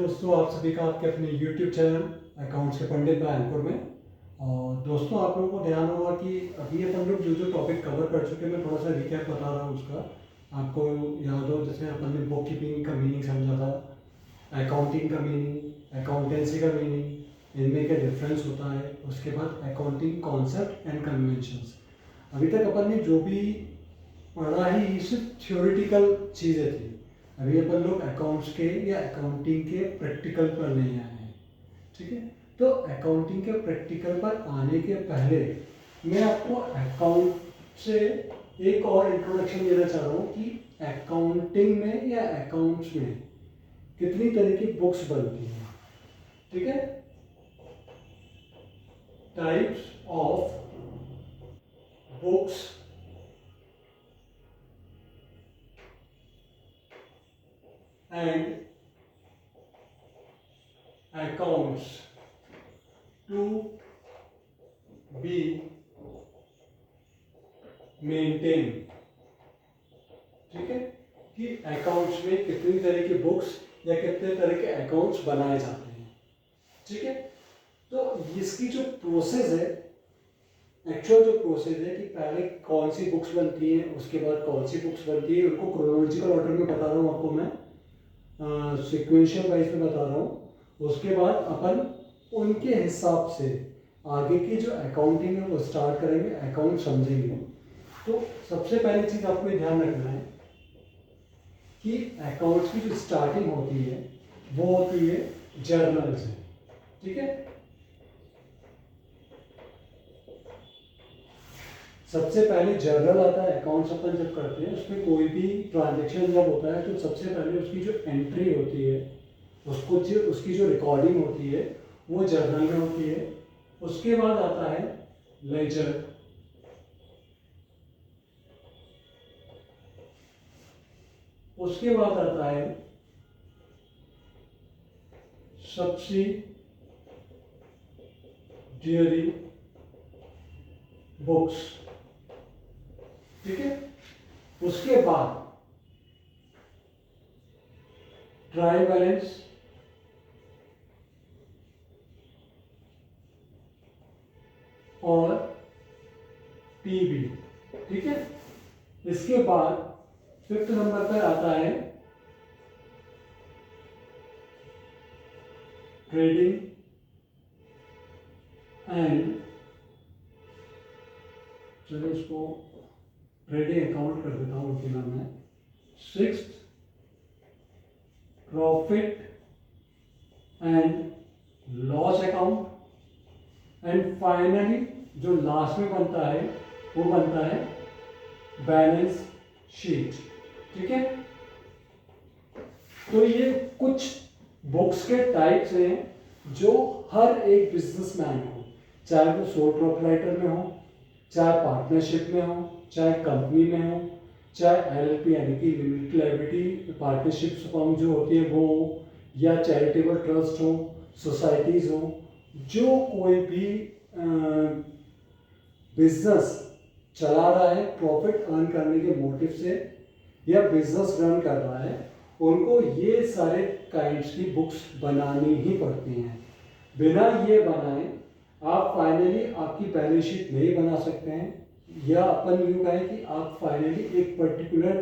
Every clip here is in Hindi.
दोस्तों, आप सभी का आपके अपने YouTube चैनल अकाउंट्स के पंडित बाय एंकर में। और दोस्तों, आप लोगों को ध्यान होगा कि अभी अपन लोग जो जो टॉपिक कवर कर चुके हैं, मैं थोड़ा सा रिकैप बता रहा हूँ उसका। आपको याद हो, जैसे अपन ने बुक कीपिंग का मीनिंग समझा था, अकाउंटिंग का मीनिंग, अकाउंटेंसी का मीनिंग, इनमें क्या डिफरेंस होता है, उसके बाद अकाउंटिंग कॉन्सेप्ट एंड कन्वेंशंस। अभी तक अपन ने जो भी पढ़ा ही सिर्फ थ्योरेटिकल चीज़ें थी। अभी अपन लोग अकाउंट्स के या अकाउंटिंग के प्रैक्टिकल पर नहीं आए हैं, ठीक है। तो अकाउंटिंग के प्रैक्टिकल पर आने के पहले मैं आपको अकाउंट से एक और इंट्रोडक्शन देना चाह रहा हूँ कि अकाउंटिंग में या अकाउंट्स में कितनी तरह की बुक्स बनती हैं, ठीक है। Types of books and accounts to be maintained, ठीक है, कि अकाउंट्स में कितनी तरह की बुक्स या कितने तरह के अकाउंट्स बनाए जाते हैं, ठीक है। तो इसकी जो प्रोसेस है, एक्चुअल जो प्रोसेस है कि पहले कौन सी बुक्स बनती हैं, उसके बाद कौन सी बुक्स बनती है, उनको क्रोनोलॉजिकल ऑर्डर में बता रहा हूँ आपको मैं, सिक्वेंशियल वाइज में बता रहा हूँ। उसके बाद अपन उनके हिसाब से आगे की जो अकाउंटिंग है वो स्टार्ट करेंगे, अकाउंट समझेंगे। तो सबसे पहली चीज़ आपको ये ध्यान रखना है कि अकाउंट्स की जो स्टार्टिंग होती है वो होती है जर्नल से, ठीक है। सबसे पहले जर्नल आता है। अकाउंट्स अपन जब करते हैं उसमें कोई भी ट्रांजेक्शन जब होता है तो सबसे पहले उसकी जो एंट्री होती है, उसकी जो रिकॉर्डिंग होती है वो जर्नल में होती है। उसके बाद आता है लेजर, उसके बाद आता है सब्सिडियरी बुक्स, ठीक है। उसके बाद ट्रायल बैलेंस, और पीबी, ठीक है। इसके बाद फिफ्थ नंबर पर आता है ट्रेडिंग एंड, चलो इसको ट्रेडिंग अकाउंट कर देता हूँ उनके नाम है। Sixth profit and loss account, and finally जो लास्ट में बनता है वो बनता है बैलेंस शीट, ठीक है। तो ये कुछ बुक्स के टाइप्स हैं जो हर एक बिजनेसमैन को, चाहे वो सोल प्रोप्राइटर में हो, चाहे पार्टनरशिप में हो, चाहे कंपनी में हो, चाहे एलएलपी यानी कि लिमिटेड लायबिलिटी पार्टनरशिप फर्म जो होती है वो हो, या चैरिटेबल ट्रस्ट हो, सोसाइटीज हो, जो कोई भी बिजनेस चला रहा है प्रॉफिट अर्न करने के मोटिव से या बिजनेस रन कर रहा है, उनको ये सारे काइंड्स की बुक्स बनानी ही पड़ती हैं। बिना ये बनाए आप फाइनली आपकी बैलेंस शीट नहीं बना सकते हैं, या अपन यूँ कहें कि आप फाइनली एक पर्टिकुलर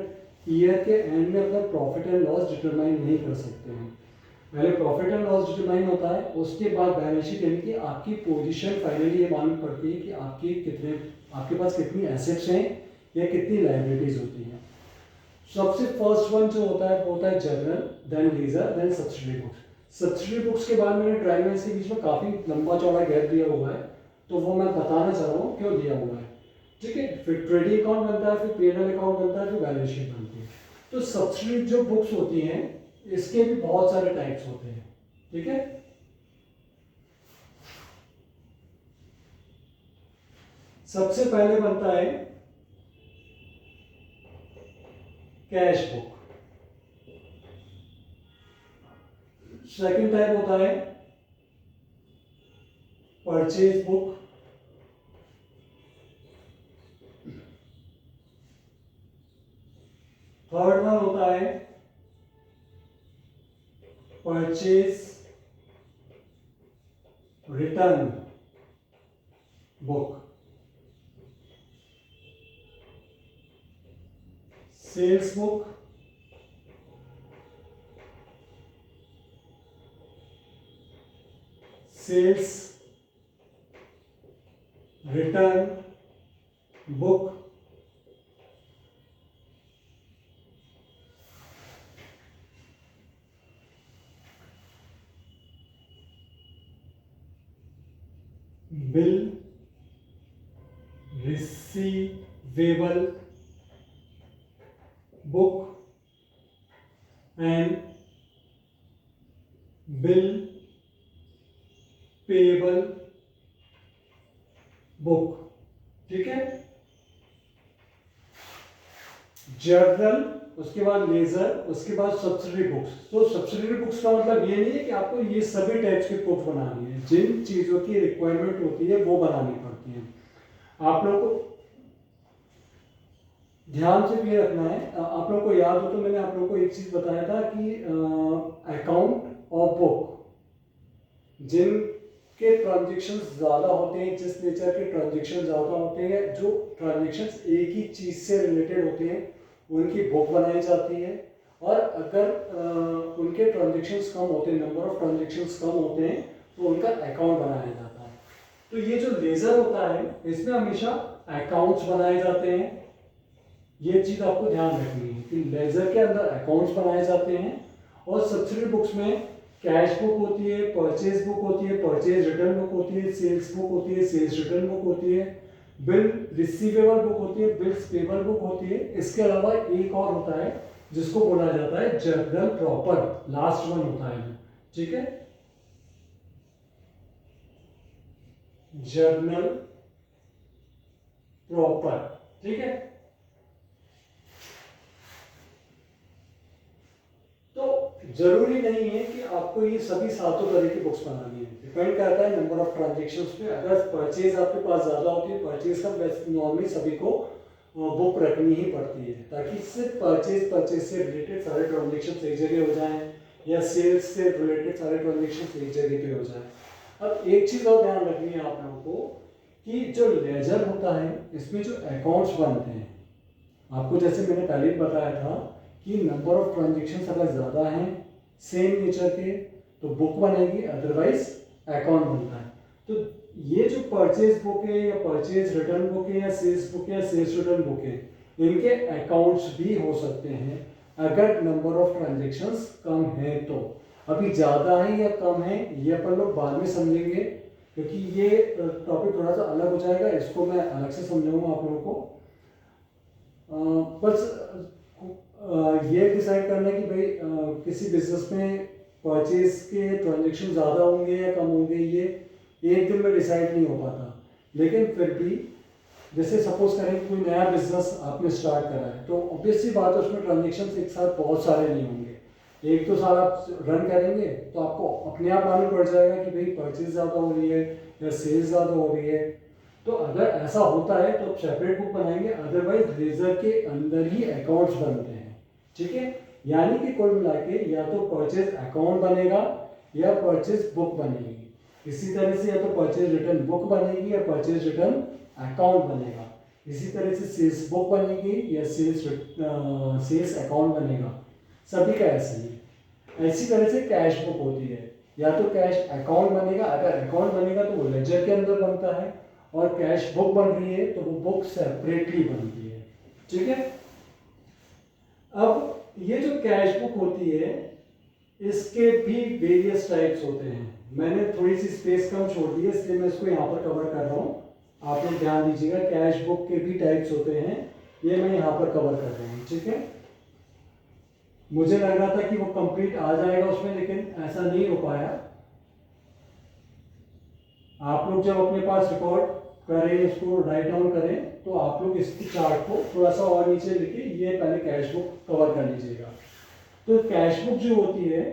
ईयर के एंड में अपना प्रॉफिट एंड लॉस डिटरमाइन नहीं कर सकते हैं। पहले प्रॉफिट एंड लॉस डिटरमाइन होता है, उसके बाद बैलेंस शीट यानी कि आपकी पोजीशन फाइनली ये मालूम पड़ती है कि आपके पास कितनी एसेट्स हैं या कितनी लायबिलिटीज होती हैं। सबसे फर्स्ट वन जो होता है वो होता है journal, then ledger, then subsidiary books. Subsidiary books के बाद मैंने ड्राइंग लाइन्स के बीच में काफ़ी लंबा चौड़ा गैप दिया हुआ है, तो वो मैं बताना चाह रहा हूँ क्यों दिया हुआ है, ठीक है। फिर ट्रेडिंग अकाउंट बनता है, फिर पी&एल अकाउंट बनता है, फिर बैलेंस शीट बनती है। तो सब्सिडियरी जो बुक्स होती हैं इसके भी बहुत सारे टाइप्स होते हैं, ठीक है। सबसे पहले बनता है कैश बुक, सेकंड टाइप होता है परचेज बुक, थर्ड वन होता है purchase return book, sales book, sales return book, bill receivable book and bill payable book. ठीक है, जर्नल, उसके बाद लेजर, उसके बाद सब्सिडरी बुक्स। तो सब्सिडरी बुक्स का मतलब ये नहीं है कि आपको ये सभी टाइप्स की बुक्स बनानी है, जिन चीजों की रिक्वायरमेंट होती है वो बनानी पड़ती है। आप लोगों को ध्यान से ये रखना है, आप लोगों को याद हो तो मैंने आप लोगों को एक चीज बताया था कि अकाउंट और बुक, जिनके ट्रांजेक्शन ज्यादा होते हैं, जिस नेचर के ट्रांजेक्शन ज्यादा होते हैं, जो ट्रांजेक्शन एक ही चीज से रिलेटेड होते हैं, उनकी बुक बनाई जाती है। और अगर उनके ट्रांजेक्शन्स कम होते हैं, नंबर ऑफ ट्रांजेक्शन्स कम होते हैं, तो उनका अकाउंट बनाया जाता है। तो ये जो लेजर होता है, इसमें हमेशा अकाउंट्स बनाए जाते हैं। ये चीज आपको ध्यान रखनी है कि लेजर के अंदर अकाउंट्स बनाए जाते हैं, और सब्सिडरी बुक्स में कैश बुक होती है, परचेज बुक होती है, परचेज रिटर्न बुक होती है, सेल्स बुक होती है, सेल्स रिटर्न बुक होती है, बिल रिसीवेबल बुक होती है, बिल्स पेबल बुक होती है। इसके अलावा एक और होता है जिसको बोला जाता है जर्नल प्रॉपर, लास्ट वन होता है। ठीक है, जर्नल प्रॉपर। ठीक है, तो जरूरी नहीं है कि आपको ये सभी सातों तरह की बुक्स बनानी है, डिपेंड करता है नंबर ऑफ ट्रांजेक्शन्स पे। अगर परचेज आपके पास ज्यादा होती है, परचेज का नॉर्मली सभी को बुक रखनी ही पड़ती है, ताकि सिर्फ परचेज से रिलेटेड सारे ट्रांजेक्शन एक जगह हो जाएं, या सेल्स से रिलेटेड सारे ट्रांजेक्शन एक जगह पे हो जाए। अब एक चीज और ध्यान रखनी है आप लोगों को कि जो लेजर होता है, इसमें जो अकाउंट्स बनते हैं, आपको जैसे मैंने पहले भी बताया था कि नंबर ऑफ ट्रांजेक्शन अगर ज़्यादा हैं सेम नेचर के, तो बुक बनेगी, अदरवाइज अकाउंट बनता है। तो ये जो परचेज बुक है, या परचेज रिटर्न बुक है, या सेल्स बुक है, या सेल्स रिटर्न बुक है, इनके अकाउंट्स भी हो सकते हैं अगर नंबर ऑफ ट्रांजेक्शन्स कम है तो। अभी ज़्यादा है या कम है ये अपन लोग बाद में समझेंगे, क्योंकि ये टॉपिक थोड़ा सा अलग हो जाएगा, इसको मैं अलग से समझाऊंगा आप लोगों को। बस ये डिसाइड करना है कि भाई किसी बिजनेस में परचेज के ट्रांजेक्शन ज़्यादा होंगे या कम होंगे, ये एक दिन में डिसाइड नहीं हो पाता। लेकिन फिर भी जैसे सपोज करें कि कोई नया बिजनेस आपने स्टार्ट करा है, तो ऑब्वियस सी बात है उसमें ट्रांजेक्शन एक साथ बहुत सारे नहीं होंगे। एक दो साल आप रन करेंगे तो आपको अपने आप मालूम पड़ जाएगा कि भाई परचेज ज़्यादा हो रही है या सेल्स ज़्यादा हो रही है। तो अगर ऐसा होता है तो आप सेपरेट बुक बनाएंगे, अदरवाइज लेजर के अंदर ही अकाउंट्स बनते हैं। ठीक है, यानी कि कुल मिला के या तो परचेज अकाउंट बनेगा या परचेज बुक बनेगी। इसी तरह से या तो परचेज रिटर्न बुक बनेगी या परचेज रिटर्न अकाउंट बनेगा। इसी तरह से सेल्स बुक बनेगी या सेल्स अकाउंट बनेगा। सभी का ऐसे ही। इसी तरह से कैश बुक होती है, या तो कैश अकाउंट बनेगा, अगर अकाउंट बनेगा तो वो लेजर के अंदर बनता है, और कैश बुक बन रही है तो वो बुक सेपरेटली बनती है। ठीक है, अब ये जो कैश बुक होती है इसके भी वेरियस टाइप्स होते हैं। मैंने थोड़ी सी स्पेस कम छोड़ दी है, इसलिए मैं इसको यहाँ पर कवर कर रहा हूँ। आप लोग ध्यान दीजिएगा, कैश बुक के भी टाइप्स होते हैं, ये मैं यहाँ पर कवर कर रहा हूँ। ठीक है, मुझे लग रहा था कि वो कंप्लीट आ जाएगा उसमें, लेकिन ऐसा नहीं हो पाया। आप लोग जब अपने पास रिकॉर्ड करें, इसको राइट डाउन करें, तो आप लोग इसकी चार्ट को थोड़ा सा और नीचे लिखे, ये पहले कैश बुक कवर कर लीजिएगा। तो कैश बुक जो होती है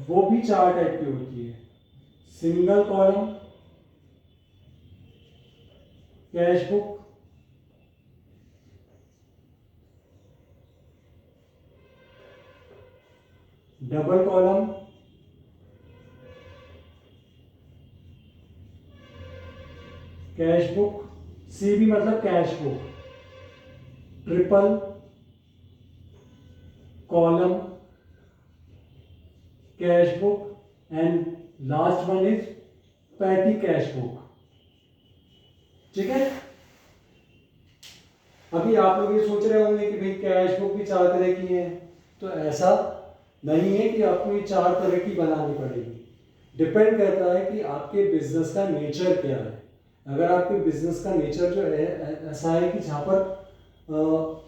वो भी चार टाइप की होती है। Single column cash book, double column cash book, CB मतलब cash book, triple column cash book and last one is petty cash book. ठीक है, अभी आप लोग ये सोच रहे होंगे कि भाई कैश बुक भी 4 तरह की है, तो ऐसा नहीं है कि आपको ये 4 तरह की बनानी पड़ेगी। डिपेंड करता है कि आपके बिजनेस का नेचर क्या है। अगर आपके बिजनेस का नेचर जो है ऐसा है कि जहाँ पर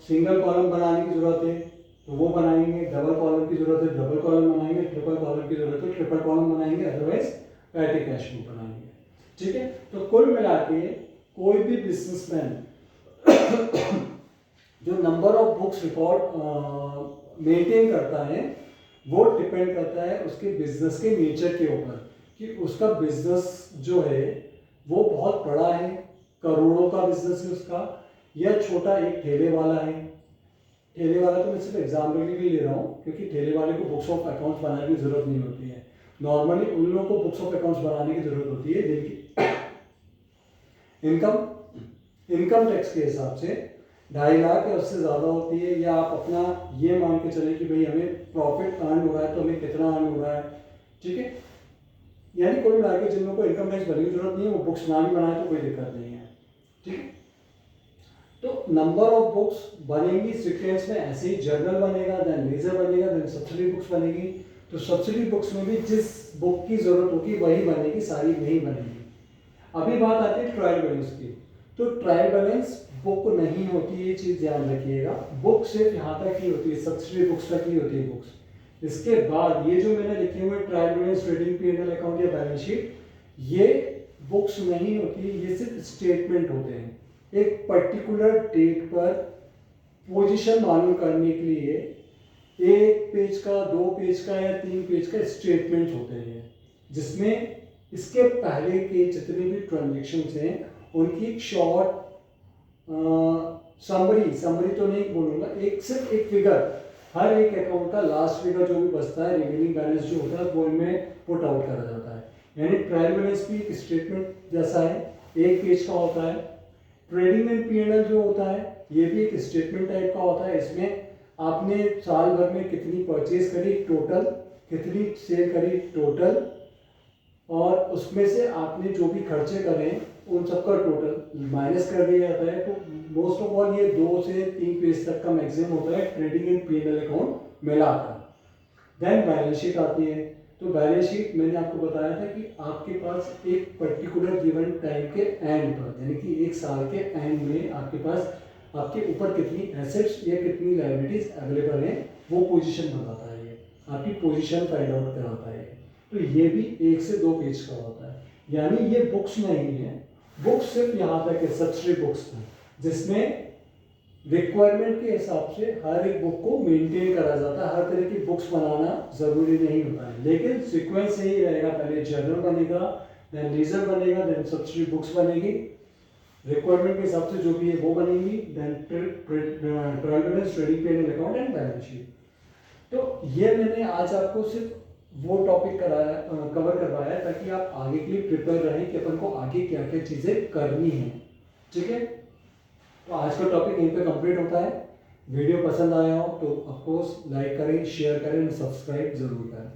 सिंगल कॉलम बनाने की ज़रूरत है तो वो बनाएंगे, डबल कॉलम की ज़रूरत है डबल कॉलम बनाएंगे, ट्रिपल कॉलम की ज़रूरत है ट्रिपल कॉलम बनाएंगे, अदरवाइज पैटी कैश बुक बनाएंगे। ठीक है, तो कुल मिला के कोई भी बिजनेसमैन जो number of books record maintain करता है वो डिपेंड करता है उसके बिजनेस के नेचर के ऊपर कि उसका बिजनेस जो है वो बहुत बड़ा है, करोड़ों का बिजनेस है उसका, या छोटा एक ठेले वाला है। ठेले वाला तो मैं सिर्फ एग्जाम्पल के लिए ले रहा हूँ क्योंकि ठेले वाले को बुक्स ऑफ अकाउंट्स बनाने की जरूरत नहीं होती है। नॉर्मली उन लोगों को बुक्स ऑफ अकाउंट्स बनाने की जरूरत होती है जिनकी इनकम टैक्स के हिसाब से 2.5 लाख या उससे ज़्यादा होती है, या आप अपना ये मान के चले कि भाई हमें प्रॉफिट अर्न हो रहा है तो हमें कितना अर्न हो रहा है। ठीक है, यानी कुल मिला के जिन लोगों को इनकम टैक्स भरने की जरूरत नहीं है वो बुक्स ना भी बनाए तो कोई दिक्कत नहीं है। ठीक है, तो नंबर ऑफ बुक्स बनेंगी सीक्वेंस में ऐसे ही, जर्नल बनेगा, देन लेजर बनेगा, देन सब्सिडी बुक्स बनेगी। तो सब्सिडी बुक्स में भी जिस बुक की जरूरत होगी वही बनेगी, सारी नहीं बनेगी। अभी बात आती है ट्रायल बैलेंस की। तो ट्रायल बैलेंस बुक नहीं होती, ये चीज ध्यान रखिएगा। बुक सिर्फ यहाँ तक ही होती है, सब्सिडी बुक्स तक ही होती है बुक्स। इसके बाद ये जो मैंने लिखे हुए trial balance, trading P&L account या बैलेंस शीट, ये बुक्स नहीं होती, ये सिर्फ स्टेटमेंट होते हैं। एक पर्टिकुलर डेट पर पोजीशन मालूम करने के लिए 1 पेज का, 2 पेज का या 3 पेज का स्टेटमेंट होते हैं, जिसमें इसके पहले के जितने भी ट्रांजेक्शन्स हैं उनकी एक शॉर्ट समरी तो नहीं बोलूँगा, सिर्फ एक फिगर, हर एक अकाउंट का लास्ट फिगर जो भी बचता है, रिमेनिंग बैलेंस जो होता है वो इनमें पुट आउट करा जाता है। यानी ट्रायल बैलेंस भी एक स्टेटमेंट जैसा है, 1 पेज का होता है। ट्रेडिंग एंड P&L जो होता है ये भी एक स्टेटमेंट टाइप का होता है। इसमें आपने साल भर में कितनी परचेज करी टोटल, कितनी सेल करी टोटल, और उसमें से आपने जो भी खर्चे करे उन सबका टोटल माइनस कर दिया जाता है। तो मोस्ट ऑफ ऑल ये 2 से 3 पेज तक का मैक्सिमम होता है ट्रेडिंग एंड P&L अकाउंट मिलाकर। देन बैलेंस शीट आती है। तो बैलेंस शीट मैंने आपको बताया था कि आपके पास एक पर्टिकुलर गिवन टाइम के एंड पर, यानी कि 1 साल के एंड में आपके पास आपके ऊपर कितनी एसेट्स या कितनी लायबिलिटीज अवेलेबल हैं वो पोजीशन बताता है, ये आपकी पोजीशन फाइंड आउट कराता है। तो ये भी 1 से 2 पेज का होता है, यानी ये बुक्स नहीं है। बुक्स सिर्फ यहाँ तक है, सब्सिडी बुक्स है, जिसमें रिक्वायरमेंट के हिसाब से हर एक बुक को मेंटेन करा जाता है। हर तरह की बुक्स बनाना जरूरी नहीं होता है, लेकिन सीक्वेंस यही रहेगा, पहले जर्नल बनेगा, देन लेजर बनेगा, देन सब्सिडी बुक्स बनेगी, रिक्वायरमेंट के हिसाब से जो भी है वो बनेंगी, then trial balance, trading P&L account and balance sheet. तो ये मैंने आज आपको सिर्फ वो टॉपिक कवर करवाया ताकि आप आगे के लिए प्रिपेयर रहें कि अपन को आगे क्या क्या चीज़ें करनी है। ठीक है, तो आज का टॉपिक यहीं पे कंप्लीट होता है। वीडियो पसंद आया हो तो ऑफकोर्स लाइक करें, शेयर करें, सब्सक्राइब जरूर करें।